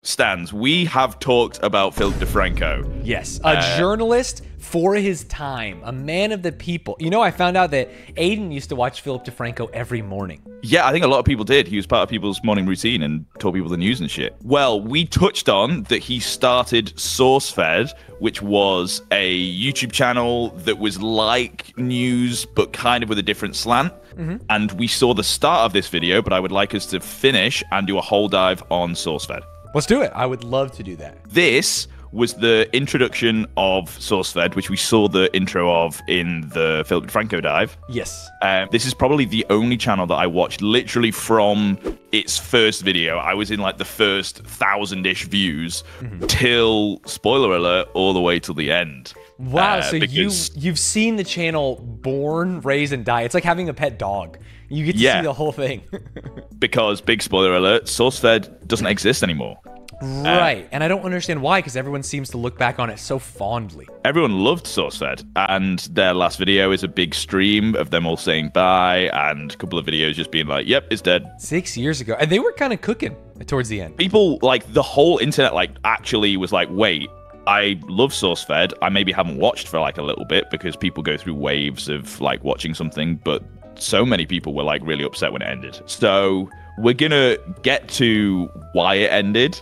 Stanz, we have talked about Philip DeFranco. Yes, a journalist for his time, a man of the people. You know, I found out that Aiden used to watch Philip DeFranco every morning. Yeah, I think a lot of people did. He was part of people's morning routine and told people the news and shit. Well, we touched on that he started SOURCEFED, which was a YouTube channel that was like news, but kind of with a different slant. And we saw the start of this video, but I would like us to finish and do a whole dive on SOURCEFED. Let's do it. I would love to do that. This was the introduction of SOURCEFED, which we saw the intro of in the Philip DeFranco dive. Yes. This is probably the only channel that I watched literally from its first video. I was in like the first 1,000-ish views till, spoiler alert, all the way till the end. Wow, so you've seen the channel born, raise, and die. It's like having a pet dog. You get to see the whole thing. Because, big spoiler alert, SOURCEFED doesn't exist anymore. Right, and I don't understand why, because everyone seems to look back on it so fondly. Everyone loved SOURCEFED, and their last video is a big stream of them all saying bye, and a couple of videos just being like, yep, it's dead. 6 years ago, and they were kind of cooking towards the end. People, like, the whole internet, like, actually was like, wait, I love SOURCEFED. I maybe haven't watched for, like, a little bit, because people go through waves of, like, watching something, but so many people were, like, really upset when it ended. So we're gonna get to why it ended,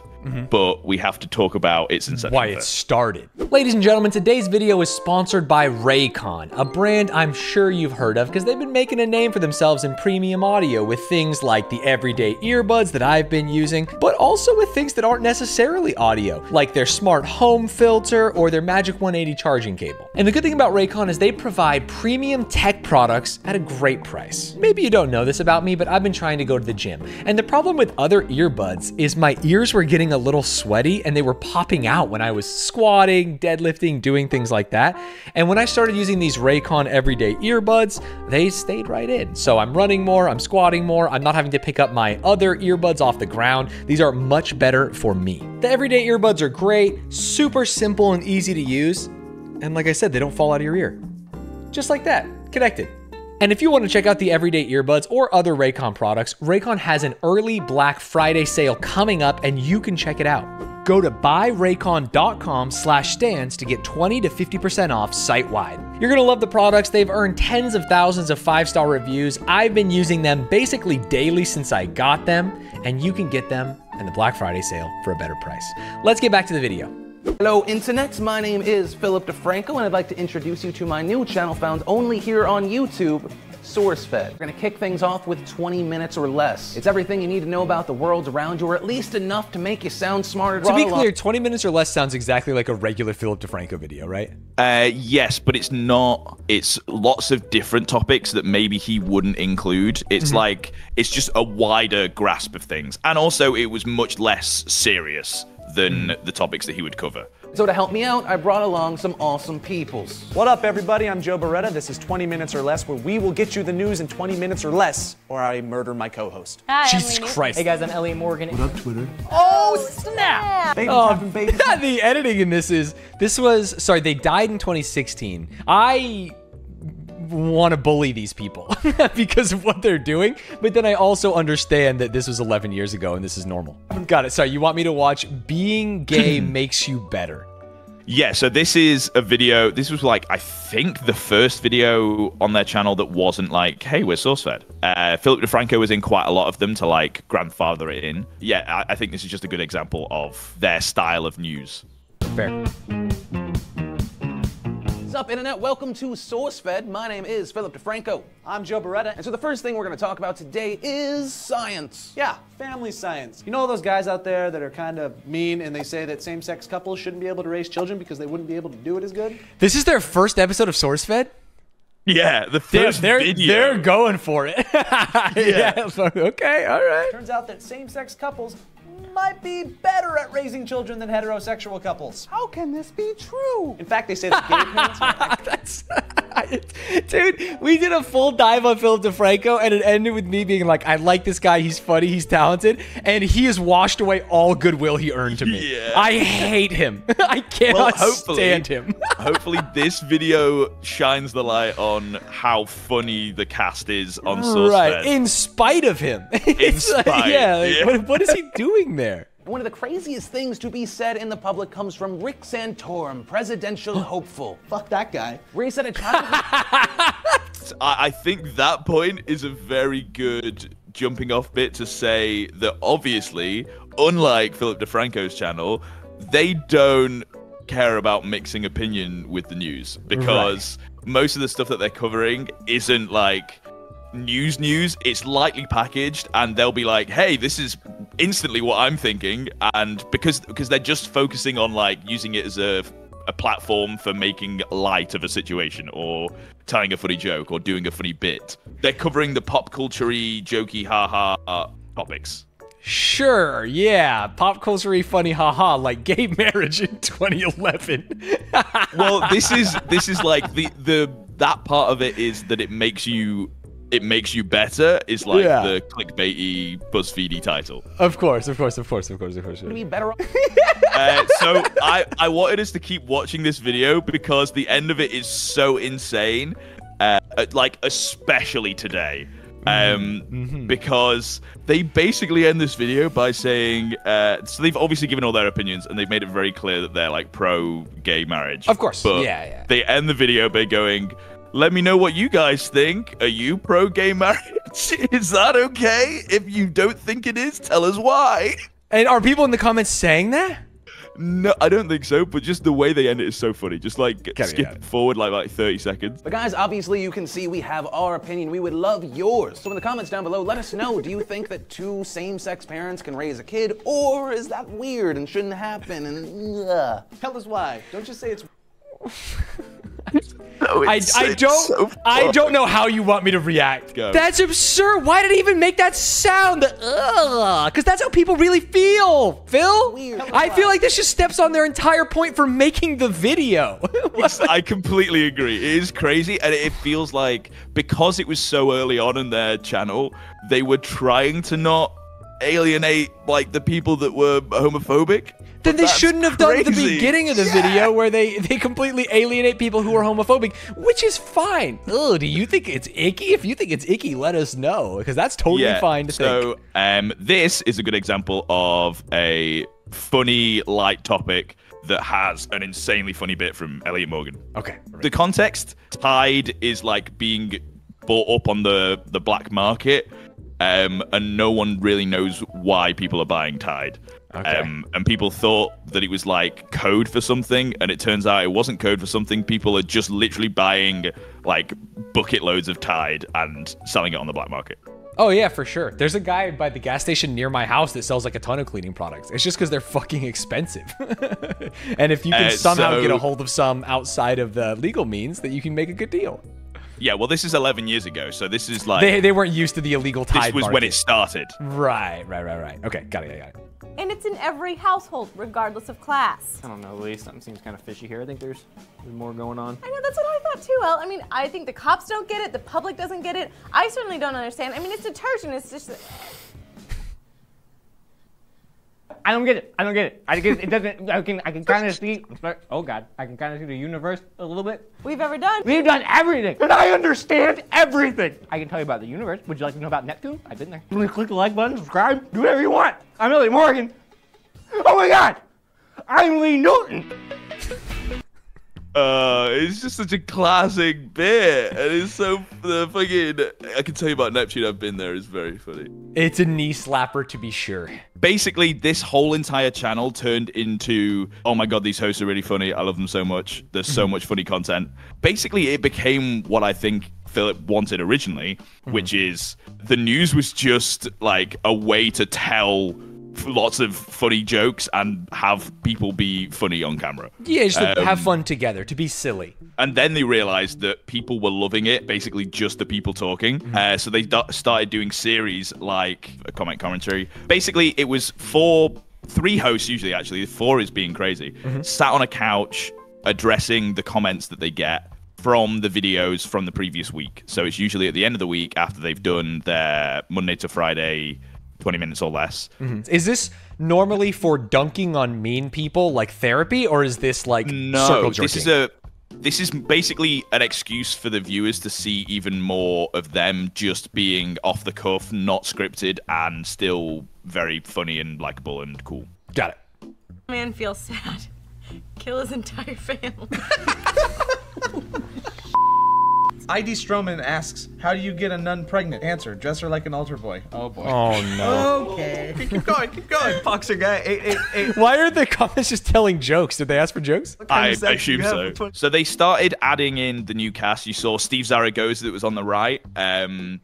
but we have to talk about its inception. Why it started. Ladies and gentlemen, today's video is sponsored by Raycon, a brand I'm sure you've heard of because they've been making a name for themselves in premium audio with things like the everyday earbuds that I've been using, but also with things that aren't necessarily audio, like their smart home filter or their Magic 180 charging cable. And the good thing about Raycon is they provide premium tech products at a great price. Maybe you don't know this about me, but I've been trying to go to the gym. And the problem with other earbuds is my ears were getting a little sweaty and they were popping out when I was squatting, deadlifting, doing things like that. And when I started using these Raycon everyday earbuds, they stayed right in. So I'm running more, I'm squatting more, I'm not having to pick up my other earbuds off the ground. These are much better for me. The everyday earbuds are great, super simple and easy to use. And like I said, they don't fall out of your ear. Just like that, connected. And if you want to check out the everyday earbuds or other Raycon products, Raycon has an early Black Friday sale coming up and you can check it out. Go to buyraycon.com/Stanz to get 20 to 50% off site-wide. You're going to love the products. They've earned tens of thousands of 5-star reviews. I've been using them basically daily since I got them, and you can get them in the Black Friday sale for a better price. Let's get back to the video. Hello Internet, my name is Philip DeFranco and I'd like to introduce you to my new channel found only here on YouTube, SOURCEFED. We're gonna kick things off with 20 minutes or less. It's everything you need to know about the world around you, or at least enough to make you sound smarter. To be clear, 20 minutes or less sounds exactly like a regular Philip DeFranco video, right? Yes, but it's not. It's lots of different topics that maybe he wouldn't include. It's like, it's just a wider grasp of things. And also it was much less serious than the topics that he would cover. So to help me out, I brought along some awesome peoples. What up, everybody? I'm Joe Beretta. This is 20 Minutes or Less, where we will get you the news in 20 minutes or less, or I murder my co-host. Hi, Jesus Christ. Hey guys, I'm Elliot Morgan. What up, Twitter? Oh, snap! Baby, baby. The editing in this was, sorry, they died in 2016. I want to bully these people because of what they're doing, but then I also understand that this was 11 years ago and this is normal. Got it. Sorry, you want me to watch Being Gay Makes You Better? Yeah, so this is a video. This was like, I think, the first video on their channel that wasn't like, hey, we're SOURCEFED. Philip DeFranco was in quite a lot of them to like grandfather it in. Yeah, I think this is just a good example of their style of news. Fair. What's up, Internet? Welcome to SOURCEFED. My name is Philip DeFranco. I'm Joe Beretta. And so the first thing we're going to talk about today is science. Yeah, family science. You know those guys out there that are kind of mean and they say that same-sex couples shouldn't be able to raise children because they wouldn't be able to do it as good? This is their first episode of SOURCEFED? Yeah, the first video. They're going for it. Yeah. Okay, all right. Turns out that same-sex couples might be better at raising children than heterosexual couples. How can this be true? In fact, they say that gay parents Dude, we did a full dive on Philip DeFranco and it ended with me being like, I like this guy, he's funny, he's talented, and he has washed away all goodwill he earned to me. Yeah. I hate him. I cannot stand him. Hopefully this video shines the light on how funny the cast is on SOURCEFED. Right, in spite of him. In spite. What is he doing there? One of the craziest things to be said in the public comes from Rick Santorum, presidential hopeful. Fuck that guy. Where he said a child... I think that point is a very good jumping off bit to say that obviously, unlike Philip DeFranco's channel, they don't care about mixing opinion with the news, because most of the stuff that they're covering isn't like news, it's lightly packaged, and they'll be like, hey, this is instantly what I'm thinking, and because they're just focusing on like using it as a platform for making light of a situation or telling a funny joke or doing a funny bit. They're covering the pop culture-y, jokey, haha topics. Sure, yeah, pop culture-y funny haha, like gay marriage in 2011. Well, this is like that part of it is that it makes you better is like the clickbaity, BuzzFeedy title. Of course. Be better off. So I wanted us to keep watching this video because the end of it is so insane, like especially today. Because they basically end this video by saying, so they've obviously given all their opinions and they've made it very clear that they're like pro-gay marriage. Of course, but yeah. They end the video by going, let me know what you guys think. Are you pro-gay marriage? Is that okay? If you don't think it is, tell us why. And are people in the comments saying that? No, I don't think so, but just the way they end it is so funny. Just like skip it forward like 30 seconds. But guys, obviously you can see we have our opinion. We would love yours. So in the comments down below, let us know, do you think that two same-sex parents can raise a kid, or is that weird and shouldn't happen? And Tell us why. Don't just say it's... No, I don't know how you want me to react. Go. That's absurd. Why did he even make that sound? Because that's how people really feel, Phil. Weird. I feel like this just steps on their entire point for making the video. I completely agree. It is crazy, and it feels like because it was so early on in their channel, they were trying to not alienate like the people that were homophobic. Then they shouldn't have done the crazy. beginning of the video where they completely alienate people who are homophobic, which is fine. Ugh, do you think it's icky? If you think it's icky, let us know, because that's totally fine to think. So this is a good example of a funny, light topic that has an insanely funny bit from Elliot Morgan. Okay. The context, Tide is like being bought up on the black market, and no one really knows why people are buying Tide. Okay. And people thought that it was like code for something, and it turns out it wasn't code for something. People are just literally buying like bucket loads of Tide and selling it on the black market. Oh yeah, for sure. There's a guy by the gas station near my house that sells like a ton of cleaning products. It's just because they're fucking expensive. And if you can somehow get a hold of some outside of the legal means, that you can make a good deal. Yeah, well, this is 11 years ago, so this is like... They weren't used to the illegal Tide This was market. when it started. Right. Okay, got it. And it's in every household, regardless of class. I don't know, Lee. Something seems kind of fishy here. I think there's more going on. I know, that's what I thought too, El. I mean, I think the cops don't get it, the public doesn't get it. I certainly don't understand. I mean, it's detergent, it's just... I don't get it. I guess it doesn't. I can kind of see. Oh God, I can kind of see the universe a little bit. We've ever done. We've done everything, and I understand everything. I can tell you about the universe. Would you like to know about Neptune? I've been there. You click the like button, subscribe, do whatever you want. I'm Elliot Morgan. Oh my God, I'm Lee Newton. It's just such a classic bit, and it's so fucking. I can tell you about Neptune. I've been there. It's very funny. It's a knee slapper to be sure. Basically, this whole entire channel turned into, oh my God, these hosts are really funny. I love them so much. There's so much funny content. Basically, it became what I think Philip wanted originally, which is the news was just like a way to tell lots of funny jokes and have people be funny on camera. Yeah, just to have fun together, to be silly. And then they realized that people were loving it, basically just the people talking. So they started doing series like a comment commentary. Basically, it was three hosts usually, actually. Four is being crazy. Sat on a couch addressing the comments that they get from the videos from the previous week. So it's usually at the end of the week after they've done their Monday to Friday 20 minutes or less. Is this normally for dunking on mean people, like therapy, or is this like circle jerking? This is basically an excuse for the viewers to see even more of them just being off the cuff, not scripted, and still very funny and likable and cool. Got it. Man feels sad. Kill his entire family. ID Stroman asks, how do you get a nun pregnant? Answer, dress her like an altar boy. Oh boy. Oh no. Okay. Keep going, keep going. Boxer guy, 888. Why are the comments just telling jokes? Did they ask for jokes? I assume so. So they started adding in the new cast. You saw Steve Zaragoza that was on the right.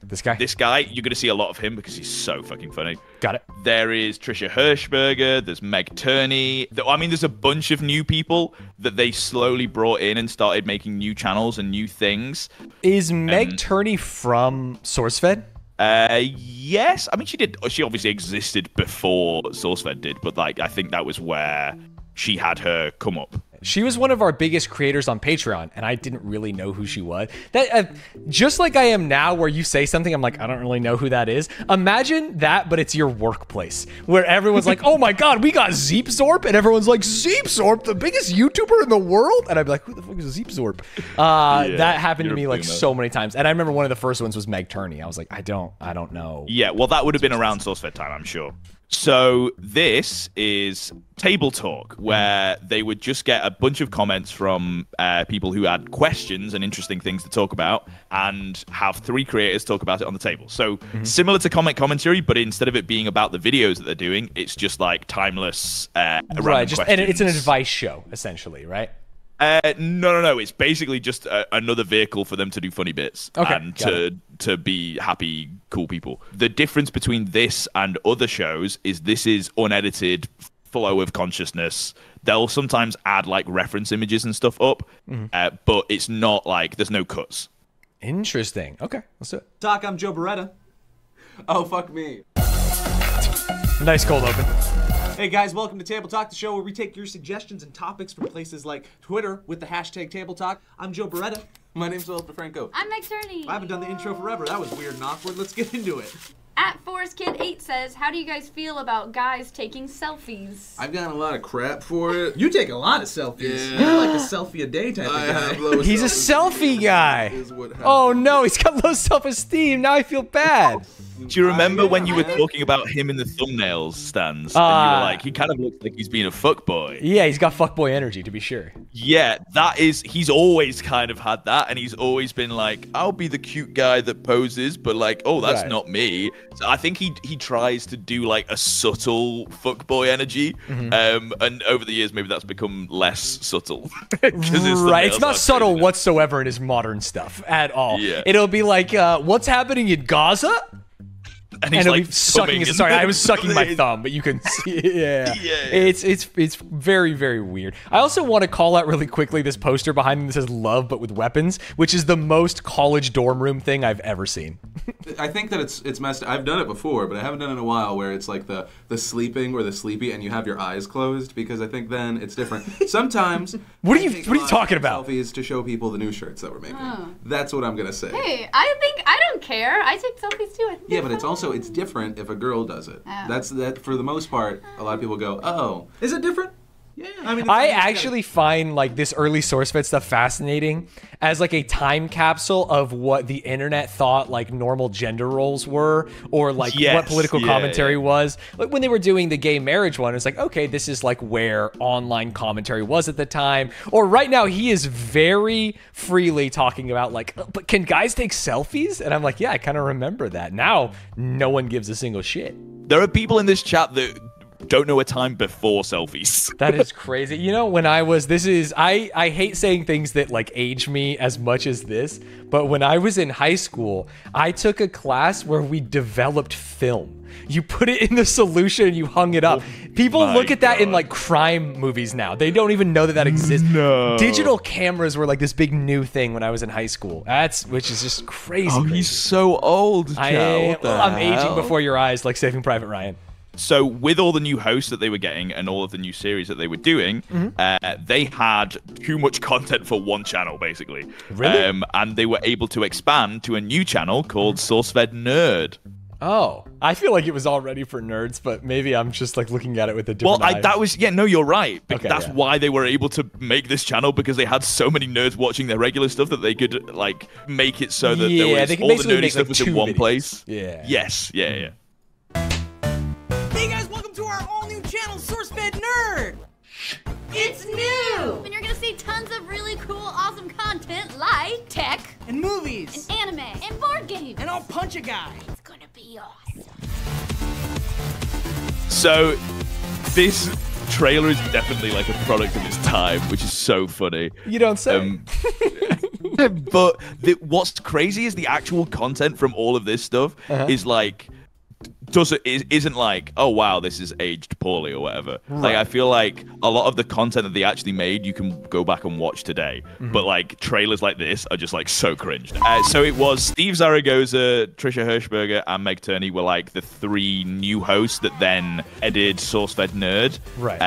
This guy, you're going to see a lot of him because he's so fucking funny. Got it. There is Trisha Hirschberger. There's Meg Turney. I mean, there's a bunch of new people that they slowly brought in and started making new channels and new things. Is Meg Turney from SourceFed? Yes. I mean, she obviously existed before SourceFed did, but like I think that was where she had her come up. She was one of our biggest creators on Patreon, and I didn't really know who she was. That just like I am now, where you say something, I'm like, I don't really know who that is. Imagine that, but it's your workplace, where everyone's like, oh my god, we got Zeepzorp, and everyone's like, Zeepzorp, the biggest YouTuber in the world? And I'd be like, who the fuck is Zeepzorp? That happened to me like so many times. And I remember one of the first ones was Meg Turney. I was like, I don't know. Yeah, well, that would have been around SourceFed time, I'm sure. So this is Table Talk, where they would just get a bunch of comments from people who had questions and interesting things to talk about, and have 3 creators talk about it on the table. So similar to comment commentary, but instead of it being about the videos that they're doing, it's just like timeless right, just, and it's an advice show, essentially, right? No. It's basically just another vehicle for them to do funny bits and to be happy, cool people. The difference between this and other shows is this is unedited flow of consciousness. They'll sometimes add like reference images and stuff up, but it's not like there's no cuts. Interesting. Okay, let's do it. Talk, I'm Joe Beretta. Oh, fuck me. Nice cold open. Hey guys, welcome to Table Talk, the show where we take your suggestions and topics from places like Twitter with the hashtag Table Talk. I'm Joe Beretta. My name's Philip DeFranco. I'm Meg Turney. I haven't done the intro forever. That was weird and awkward. Let's get into it. At ForestKid8 says, how do you guys feel about guys taking selfies? I've gotten a lot of crap for it. You take a lot of selfies. Yeah. You're like a selfie a day type of guy. He's a selfie guy. Oh no, he's got low self-esteem. Now I feel bad. Do you remember when you were talking about him in the thumbnails, Stanz? And you were like, he kind of looks like he's being a fuckboy. Yeah, he's got fuckboy energy, to be sure. Yeah, he's always kind of had that, and he's always been like, I'll be the cute guy that poses, but like, oh, that's not me. So I think he tries to do like a subtle fuckboy energy, and over the years, maybe that's become less subtle. Right, it's not subtle whatsoever in his modern stuff at all. Yeah. It'll be like, what's happening in Gaza? And he's like sucking. Sorry, I was sucking my thumb, but you can see. Yeah. It's very, very weird. I also want to call out really quickly this poster behind him that says "Love but with weapons," which is the most college dorm room thing I've ever seen. I think that it's messed. I've done it before, but I haven't done it in a while. Where it's like the sleeping or the sleepy, and you have your eyes closed, because I think then it's different. Sometimes. What are you talking about? Selfies to show people the new shirts that we're making. That's what I'm gonna say. Hey, I don't care. I take selfies too. Yeah, but it's also it's different if a girl does it. That's that for the most part. A lot of people go, oh, is it different? Yeah, I mean, I actually find like this early SourceFed stuff fascinating as like a time capsule of what the internet thought like normal gender roles were, or like what political commentary was. Like when they were doing the gay marriage one, it's like, okay, this is like where online commentary was at the time. Or right now, he is very freely talking about like, but can guys take selfies? And I'm like, yeah, I kind of remember that. Now, no one gives a single shit. There are people in this chat that don't know a time before selfies. That is crazy. You know, when I was, I hate saying things that like age me as much as this, but when I was in high school, I took a class where we developed film. You put it in the solution and you hung it up. People look at that in like crime movies now. They don't even know that that exists. No. Digital cameras were like this big new thing when I was in high school. Which is just crazy. Oh, he's so old. I'm aging before your eyes, like Saving Private Ryan. So with all the new hosts that they were getting and all of the new series that they were doing, they had too much content for one channel, basically. Really? And they were able to expand to a new channel called SourceFed Nerd. Oh, I feel like it was already for nerds, but maybe I'm just like looking at it with a different eye. That was, no, you're right. That's why they were able to make this channel, because they had so many nerds watching their regular stuff that they could like make it so that there was all the nerdy stuff was in one place. Yeah. Yes. Yeah. Hey guys, welcome to our all-new channel, SourceFed movies, Anime. And board games. and I'll punch a guy. It's gonna be awesome. So this trailer is definitely like a product of its time, which is so funny. You don't say. But what's crazy is the actual content from all of this stuff is like isn't like, oh wow, this is aged poorly or whatever. Like I feel like a lot of the content that they actually made you can go back and watch today, but like trailers like this are just like so cringed. So it was Steve Zaragoza, Trisha Hirschberger, and Meg Turney were like the 3 new hosts that then edited SourceFed Nerd. Right.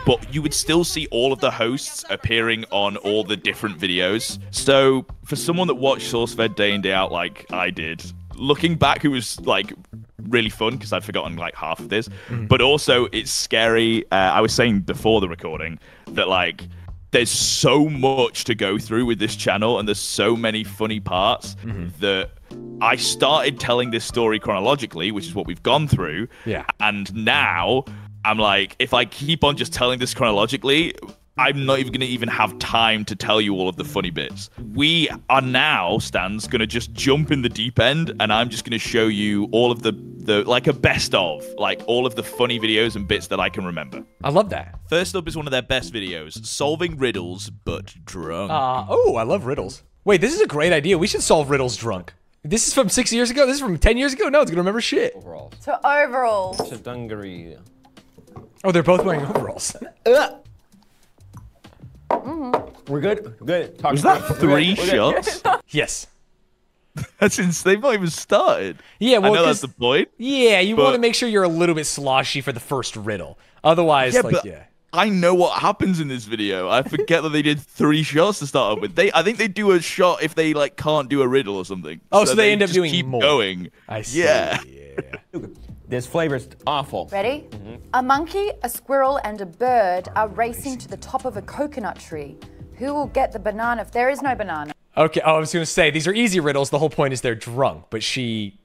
But you would still see all of the hosts appearing on all the different videos. So for someone that watched SourceFed day in day out like I did, looking back, it was like really fun because I'd forgotten like half of this, but also it's scary. I was saying before the recording that like there's so much to go through with this channel and there's so many funny parts that I started telling this story chronologically, which is what we've gone through. Yeah. And now I'm like, if I keep on just telling this chronologically, I'm not even going to even have time to tell you all of the funny bits. We are now, Stan's, going to just jump in the deep end, and I'm just going to show you all of the like a best of, like all of the funny videos and bits that I can remember. I love that. First up is one of their best videos, solving riddles but drunk. Oh, I love riddles. Wait, this is a great idea. We should solve riddles drunk. This is from 6 years ago? This is from 10 years ago? No, it's going to remember shit. Overall. So overalls. It's a dungaree. Oh, they're both wearing overalls. We're good? Good. Was that 3 shots? Yes. That's insane. They've not even started. Yeah, well, I know that's the point. Yeah, you but- want to make sure you're a little bit sloshy for the first riddle. Otherwise, I know what happens in this video. I forget that they did 3 shots to start up with. I think they do a shot if they like can't do a riddle or something. Oh, so they end up just doing keep more. going. I see. Yeah. This flavor's awful. Ready? A monkey, a squirrel, and a bird are racing to the top of a coconut tree. Who will get the banana if there is no banana? Okay, I was going to say, these are easy riddles. The whole point is they're drunk, but she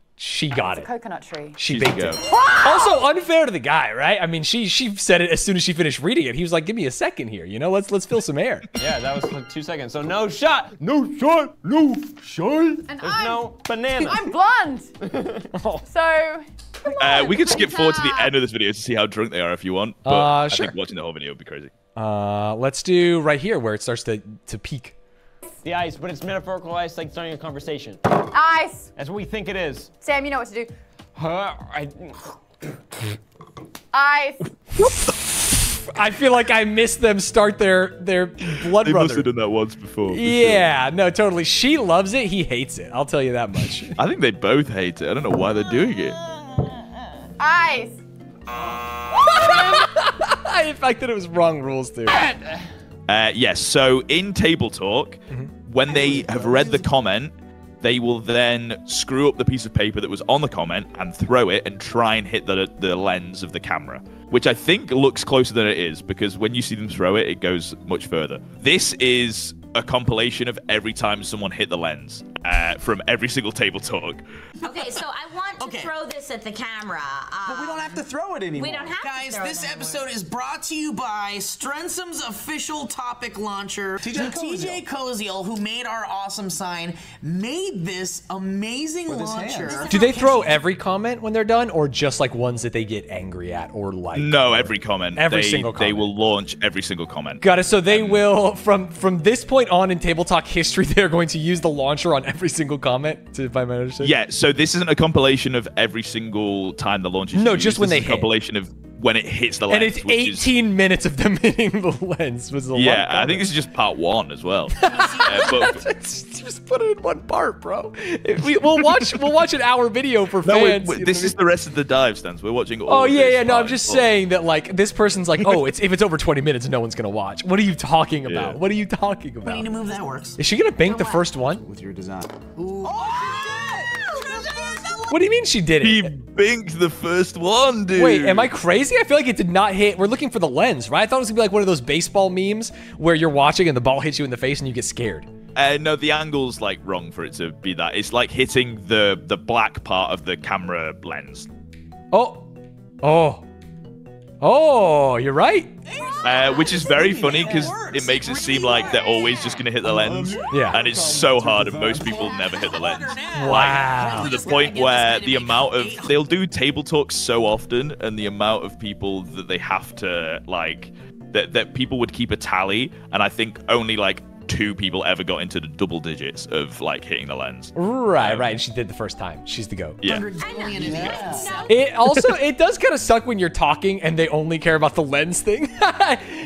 got It's it. a coconut tree. She She's baked a it. go. Also unfair to the guy, right? I mean, she said it as soon as she finished reading it. He was like, "Give me a second here, you know? Let's fill some air." Yeah, that was like 2 seconds. So no shot. No shot. No shot. And There's no banana. I'm blonde. So, come on. We could skip forward to the end of this video to see how drunk they are if you want. But I sure. think watching the whole video would be crazy. Let's do right here where it starts to peak. The ice, but it's metaphorical ice like starting a conversation. Ice. That's what we think it is. Sam, you know what to do. I Ice. I feel like I missed them start their blood They brother. must have done that once before. for Yeah, no, totally. She loves it. He hates it. I'll tell you that much. sure. I think they both hate it. I don't know why they're doing it. Ice. In fact, that it was wrong rules too. Yes, so in Table Talk, when they have read the comment, they will then screw up the piece of paper that was on the comment and throw it and try and hit the lens of the camera, which I think looks closer than it is because when you see them throw it, it goes much further. This is a compilation of every time someone hit the lens from every single Table Talk. Okay, so I want to throw this at the camera. But we don't have to throw it anymore. We don't have Guys, to throw this it episode is brought to you by Strensum's official topic launcher. TJ Koziel, who made our awesome sign, made this amazing launcher. Do they throw every comment when they're done, or just like ones that they get angry at or like? No, every comment. Every single comment. They will launch every single comment. Got it. So they will, from this point on in Table Talk history, they're going to use the launcher on every single comment. If I might understand. Yeah. So this isn't a compilation of every single time the launch is No, used. just when This they is a hit. compilation of when it hits the lens. And it's 18 minutes of them hitting the lens. Was a lot Yeah, of I think this is just part 1 as well. just put it in one part, bro. We'll watch an hour video for No, fans. wait, you know this what I is the rest of the dive stands. We're watching all Oh of yeah, this yeah. No, I'm part just full. saying that like this person's like, oh, if it's over 20 minutes, no one's gonna watch. What are you talking about? Yeah. What are you talking about? We need to move that works. Is she gonna bank the first one? With your design. What do you mean she did it? He binked the first one, dude. Wait, am I crazy? I feel like it did not hit. We're looking for the lens, right? I thought it was gonna be like one of those baseball memes where you're watching and the ball hits you in the face and you get scared. No, the angle's like wrong for it to be that. It's like hitting the black part of the camera lens. Oh. Oh, you're right. Which is very funny because it makes it seem like they're always just going to hit the lens. Yeah. And it's so hard, and most people never hit the lens. Wow. Like, to the point where the amount of... They'll do table talk so often, and the amount of people that they have to, like... That people would keep a tally, and I think only, like, 2 people ever got into the double digits of, like, hitting the lens. Right. And she did the first time. She's the GOAT. Yeah. It does kind of suck when you're talking and they only care about the lens thing.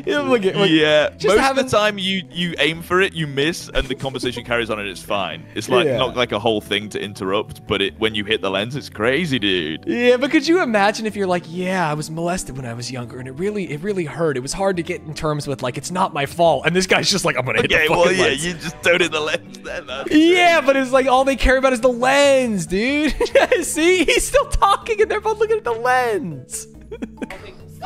Look, yeah. just Most of the time you aim for it, you miss, and the conversation carries on and it's fine. It's like not like a whole thing to interrupt, but when you hit the lens, it's crazy, dude. Yeah, but could you imagine if you're like, yeah, I was molested when I was younger and it really hurt. It was hard to get in terms with, like, it's not my fault. And this guy's just like, I'm gonna hit the fucking lens. You just don't hit the lens then. Yeah, but it's like all they care about is the lens, dude. See, he's still talking and they're both looking at the lens.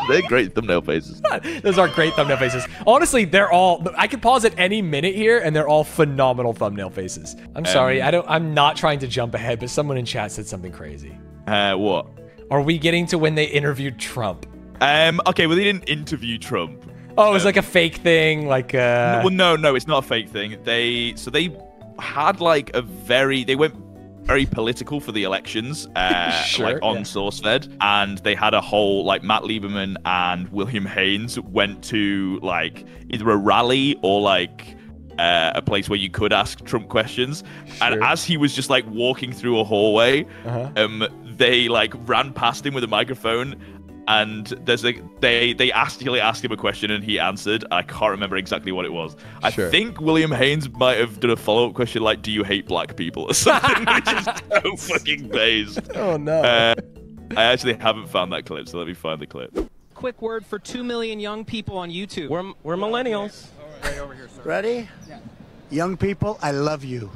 They're great thumbnail faces. Those are great thumbnail faces. Honestly, they're all... I could pause at any minute here, and they're all phenomenal thumbnail faces. I'm sorry, I'm not trying to jump ahead, but someone in chat said something crazy. What? Are we getting to when they interviewed Trump? Okay, well, they didn't interview Trump. Oh, it was like a fake thing, like Well, no, it's not a fake thing. They had like they went very political for the elections, like on SourceFed, and they had a whole, like, Matt Lieberman and William Haynes went to, like, either a rally or, like, a place where you could ask Trump questions, and as he was just, like, walking through a hallway, they, like, ran past him with a microphone. And they asked him a question and he answered. I can't remember exactly what it was. I think William Haynes might have done a follow-up question like, "Do you hate black people?" or something, which is so fucking based. Oh no! I actually haven't found that clip, so let me find the clip. Quick word for 2 million young people on YouTube. We're millennials. Right over here, sir. Ready? Yeah. Young people, I love you.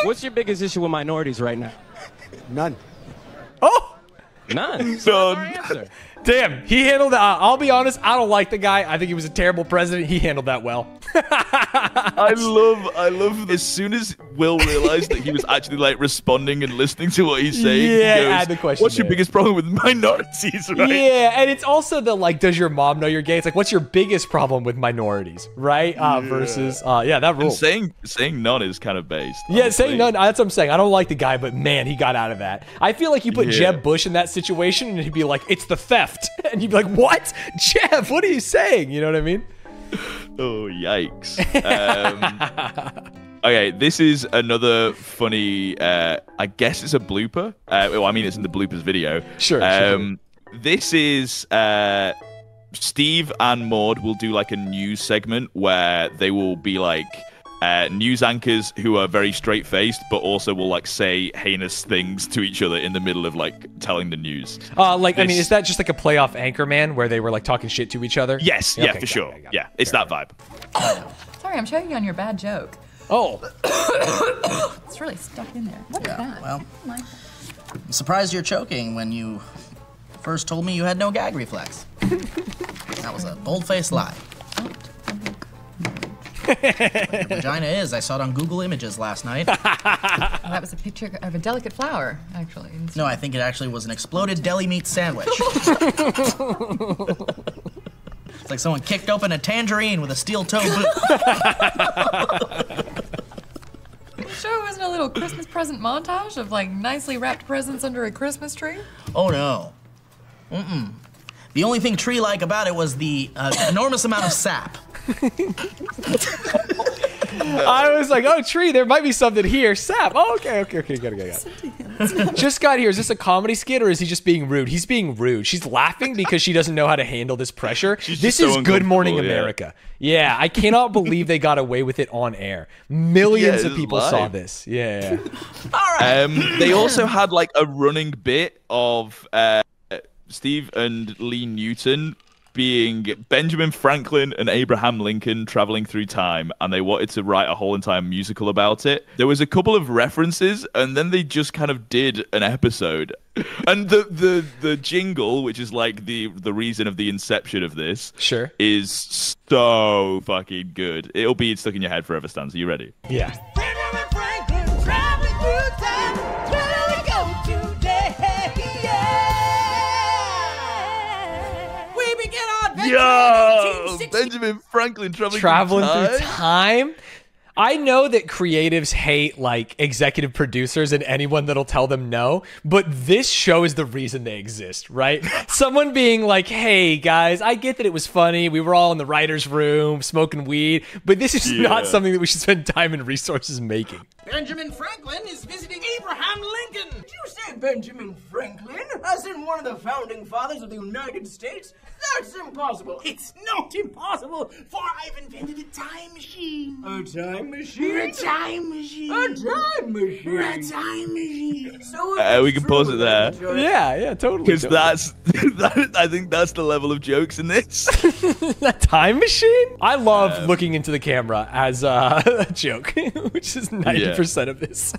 What's your biggest issue with minorities right now? None. Oh! None. None. Damn, he handled that. I'll be honest, I don't like the guy. I think he was a terrible president. He handled that well. I love as soon as Will realized that he was actually, like, responding and listening to what he's saying. Yeah, he goes, add the question. What's your biggest problem with minorities, right? Yeah, and it's also the, like, does your mom know you're gay? It's like, what's your biggest problem with minorities, right? Versus, that rule. And saying none is kind of based. Yeah, saying none, that's what I'm saying. I don't like the guy, but man, he got out of that. I feel like you put Jeb Bush in that situation and he'd be like, it's the theft. And you'd be like, what? Jeb, what are you saying? You know what I mean? Oh, yikes. Okay, this is another funny, I guess it's a blooper. Well, I mean, it's in the bloopers video. Sure. This is Steve and Maud will do like a news segment where they will be like news anchors who are very straight-faced, but also will like say heinous things to each other in the middle of like telling the news. I mean, is that just like a playoff Anchorman where they were like talking shit to each other? Yes, yeah, for sure. Yeah, it's that vibe. Sorry, I'm choking on your bad joke. Oh. It's really stuck in there. What is that? Well, I'm surprised you're choking when you first told me you had no gag reflex. That was a bold-faced lie. What your vagina is. I saw it on Google Images last night. Well, that was a picture of a delicate flower, actually. No, I think it actually was an exploded deli meat sandwich. It's like someone kicked open a tangerine with a steel-toe boot. Sure, it wasn't a little Christmas present montage of like nicely wrapped presents under a Christmas tree? Oh no. The only thing tree-like about it was the enormous amount of sap. I was like, oh, tree, there might be something here. Sap. Oh, okay, got it. Just got here. Is this a comedy skit or is he just being rude? He's being rude. She's laughing because she doesn't know how to handle this pressure. This is Good Morning America. Yeah, I cannot believe they got away with it on air. Millions of people saw this. Yeah. All right. They also had like a running bit of Steve and Lee Newton being Benjamin Franklin and Abraham Lincoln traveling through time, and they wanted to write a whole entire musical about it. There was a couple of references, and then they just kind of did an episode. And the jingle, which is like the reason of the inception of this, is so fucking good. It'll be stuck in your head forever, Stanz. Are you ready? Yeah. Benjamin Franklin traveling through time. Where do we go today? Yeah. We began Yo, Benjamin Franklin traveling through time. I know that creatives hate like executive producers and anyone that'll tell them no, but this show is the reason they exist, right? Someone being like, hey guys, I get that it was funny. We were all in the writer's room smoking weed, but this is not something that we should spend time and resources making. Benjamin Franklin is visiting Abraham Lincoln. Did you say Benjamin Franklin, as in one of the founding fathers of the United States? That's impossible. It's not impossible, for I've invented a time machine. A time machine? A time machine. A time machine. A time machine. So we can pause it there. Yeah, totally. Because I think that's the level of jokes in this. That time machine? I love looking into the camera as a joke, which is 90% of this.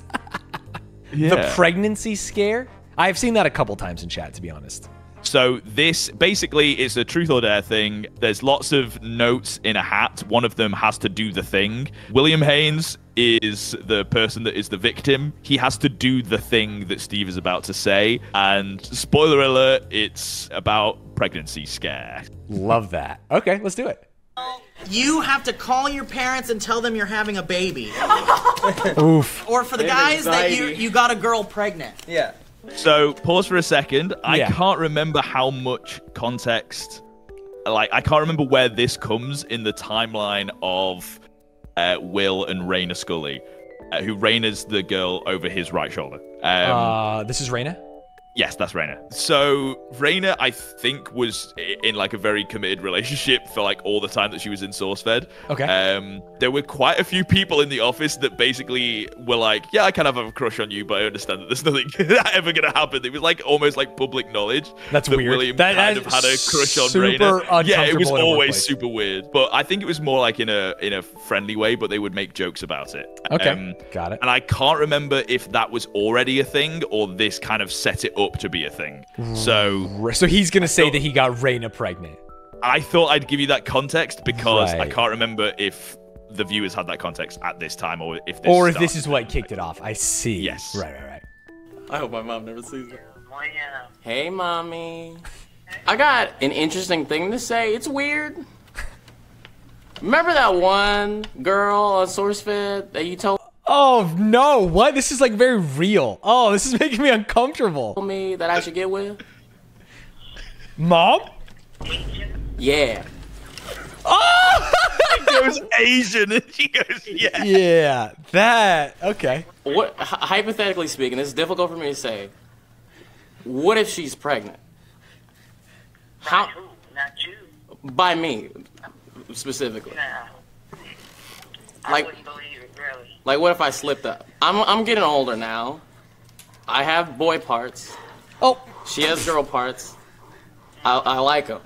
The pregnancy scare? I've seen that a couple times in chat, to be honest. So this basically is a truth or dare thing. There's lots of notes in a hat. One of them has to do the thing. William Haynes is the person that is the victim. He has to do the thing that Steve is about to say. And spoiler alert, it's about pregnancy scare. Love that. Okay, let's do it. You have to call your parents and tell them you're having a baby. Oof. Or for the guys that you got a girl pregnant. Yeah. So pause for a second. I can't remember how much context, like I can't remember where this comes in the timeline of Will and Raina Scully, who Raina's the girl over his right shoulder. This is Raina? Yes, that's Raina. So Raina, I think, was in like a very committed relationship for like all the time that she was in SourceFed. Okay. There were quite a few people in the office that basically were like, yeah, I kind of have a crush on you, but I understand that there's nothing ever going to happen. It was like almost like public knowledge. That's that weird. William kind of had a crush on Raina. Yeah, it was always super weird. But I think it was more like in a friendly way, but they would make jokes about it. Okay, got it. And I can't remember if that was already a thing or this kind of set it up to be a thing. So he's gonna say that he got Raina pregnant. I thought I'd give you that context because I can't remember if the viewers had that context at this time or if this is what kicked it off. I see. Yes. Right. I hope my mom never sees it. Hey, mommy. I got an interesting thing to say. It's weird. Remember that one girl on SourceFed that you told Oh no, what? This is like very real. Oh, this is making me uncomfortable. me that I should get with? Mom? Yeah. Oh! He goes Asian and she goes, yeah. Yeah, that, okay. What, hypothetically speaking, it's difficult for me to say. What if she's pregnant? How? Who? Not you. By me, specifically. No. Like, I wouldn't believe it, really. Like, what if I slipped up? I'm getting older now. I have boy parts. Oh. She has girl parts. I like them.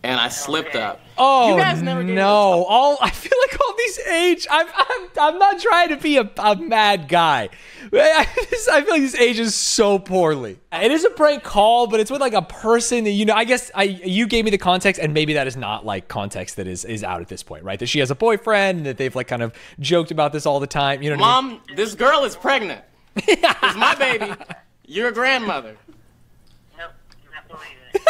And I slipped up. Oh, you guys never no. I feel like all these age... I'm not trying to be a mad guy. I feel like this ages so poorly. It is a prank call, but it's with like a person that, you know, I guess you gave me the context, and maybe that is not like context that is out at this point, right? That she has a boyfriend, and that they've like kind of joked about this all the time. You know what I mean? Mom, this girl is pregnant. It's my baby. You're a grandmother. Nope, I'm not believing it.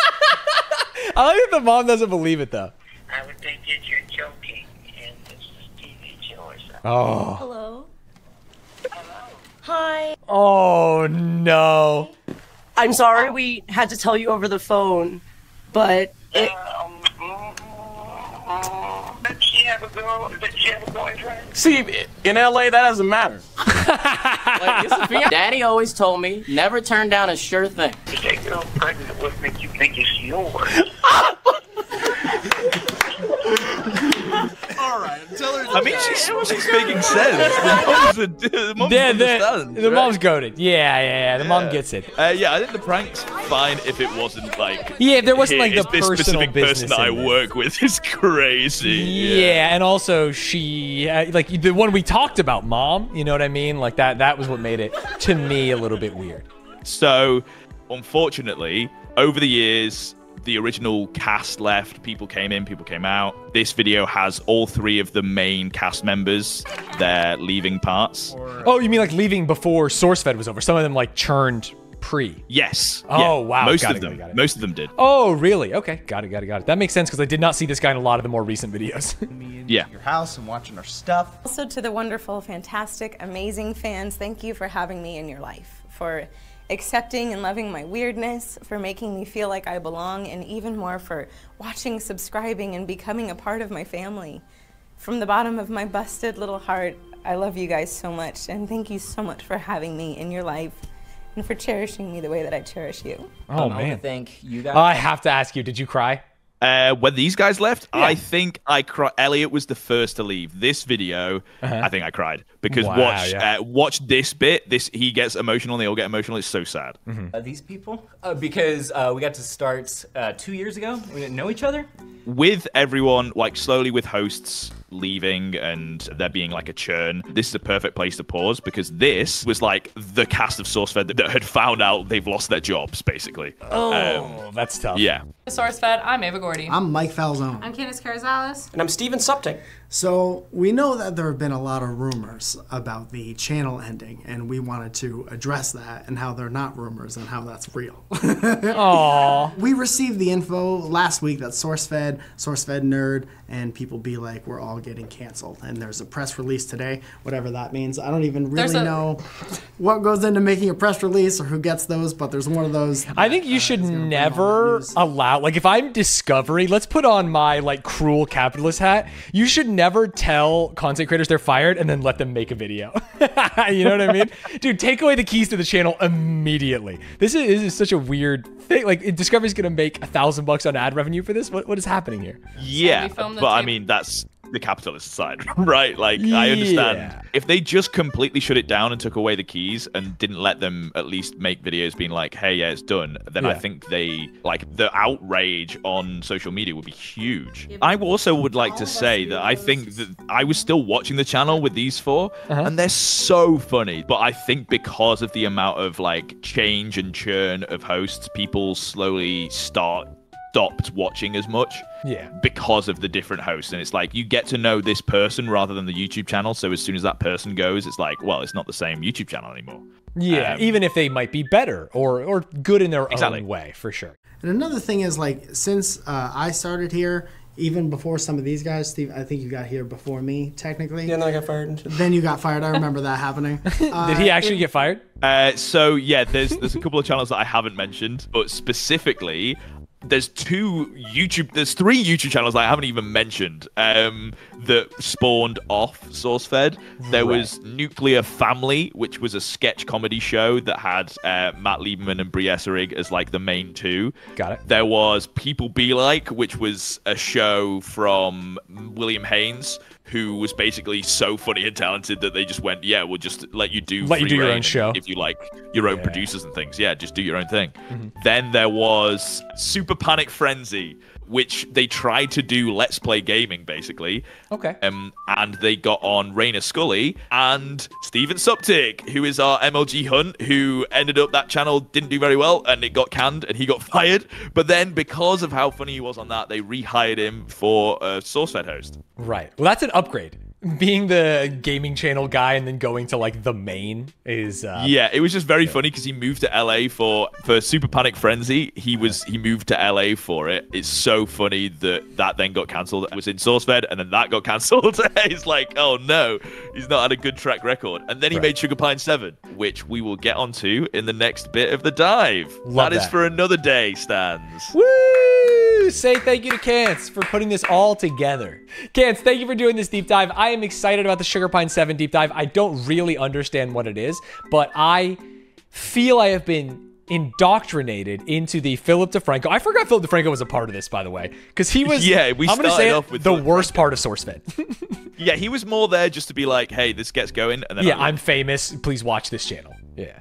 I like that the mom doesn't believe it, though. I would think that you're joking, and this is a TV show or something. Oh. Hello? Hi. Oh, no. I'm sorry we had to tell you over the phone, but Does she have a girl? Does she have a boyfriend? See, in LA, that doesn't matter. Like, it's a fiance. Daddy always told me, never turn down a sure thing. If that girl pregnant, what makes you think it's yours? All right, tell her. I mean, she's making sense. The mom understands, the mom's goated. Yeah. The mom gets it. Yeah, I think the prank's fine if it wasn't like. Yeah, if there wasn't like the this personal specific person business that I in it. work with is crazy. Yeah, and also she, like the one we talked about, Mom. You know what I mean? Like that was what made it to me a little bit weird. So, unfortunately, over the years, the original cast left. People came in, people came out. This video has all three of the main cast members, their leaving parts. Oh, you mean like leaving before SourceFed was over? Some of them like churned pre? Yes. Oh, yeah. wow. Most Got of it, them. got it. Most of them did. Oh, really? Okay. Got it. That makes sense because I did not see this guy in a lot of the more recent videos. Yeah. Your house and watching our stuff. Also to the wonderful, fantastic, amazing fans, thank you for having me in your life, for accepting and loving my weirdness, for making me feel like I belong, and even more for watching, subscribing, and becoming a part of my family. From the bottom of my busted little heart, I love you guys so much, and thank you so much for having me in your life and for cherishing me the way that I cherish you. Oh, man. Thank you guys. I have to ask you, did you cry? When these guys left, yeah. I think I cried. Elliot was the first to leave. This video, I think I cried because watch this bit. He gets emotional. They all get emotional. It's so sad. These people, because we got to start 2 years ago. We didn't know each other. With everyone, like slowly with hosts leaving and there being like a churn, this is a perfect place to pause because this was like the cast of SourceFed that had found out they've lost their jobs, basically. Oh, that's tough. Yeah. SourceFed, I'm Ava Gordy. I'm Mike Falzone. I'm Candice Carazales. And I'm Steven Suptic. So we know that there have been a lot of rumors about the channel ending, and we wanted to address that and how they're not rumors and how that's real. Aww. We received the info last week that SourceFed Nerd, and People Be Like we're all getting canceled. And there's a press release today, whatever that means. I don't even really know what goes into making a press release or who gets those, but there's one of those. I think you should never allow, like if I'm Discovery, let's put on my like cruel capitalist hat. You should never tell content creators they're fired and then let them make a video. You know what I mean? Dude, take away the keys to the channel immediately. This is such a weird thing. Like Discovery's gonna make $1,000 on ad revenue for this. What is happening here? Yeah, but I mean that's the capitalist side, right? Like I understand if they just completely shut it down and took away the keys and didn't let them at least make videos being like, hey, yeah, it's done, then I think they like the outrage on social media would be huge. I also would like to say that I think that I was still watching the channel with these four and they're so funny, but I think because of the amount of like change and churn of hosts, people slowly stopped watching as much because of the different hosts. And it's like you get to know this person rather than the YouTube channel, so as soon as that person goes, it's like, well, it's not the same YouTube channel anymore. Even if they might be better or good in their own way, for sure. And another thing is, like, since I started here, even before some of these guys, Steve, I think you got here before me, technically. Yeah, and then I got fired. Then you got fired. I remember that happening. Did he actually get fired? So yeah, there's a couple of channels that I haven't mentioned, but specifically there's three YouTube channels that I haven't even mentioned that spawned off SourceFed. There was Nuclear Family, which was a sketch comedy show that had Matt Lieberman and Brie Esserig as like the main two. Got it. There was People Be Like, which was a show from William Haynes, who was basically so funny and talented that they just went, yeah, we'll just let you do your own show. If you like your own producers and things, yeah, just do your own thing. Then there was Super Panic Frenzy, which they tried to do Let's Play Gaming, basically. Okay. And they got on Raina Scully and Steven Suptic, who is our MLG Hunt, who ended up, that channel didn't do very well, and it got canned, and he got fired. But then, because of how funny he was on that, they rehired him for a SourceFed host. Right. Well, that's an upgrade. Being the gaming channel guy and then going to like the main is yeah, it was just very funny because he moved to LA for Super Panic Frenzy. He moved to LA for it. It's so funny that then got cancelled. It was in SourceFed and then that got cancelled. He's like, oh no, he's not had a good track record. And then he made Sugar Pine 7, which we will get onto in the next bit of the dive. That is for another day, Stanz. Woo! Say thank you to Cance for putting this all together. Cance, thank you for doing this deep dive. I am excited about the Sugar Pine 7 deep dive. I don't really understand what it is, but I feel I have been indoctrinated into the Philip DeFranco. I forgot Philip DeFranco was a part of this, by the way, because he was, I'm going to say it, the worst part of SourceFed. Yeah, he was more there just to be like, hey, this gets going. And then I'm famous. Please watch this channel. Yeah.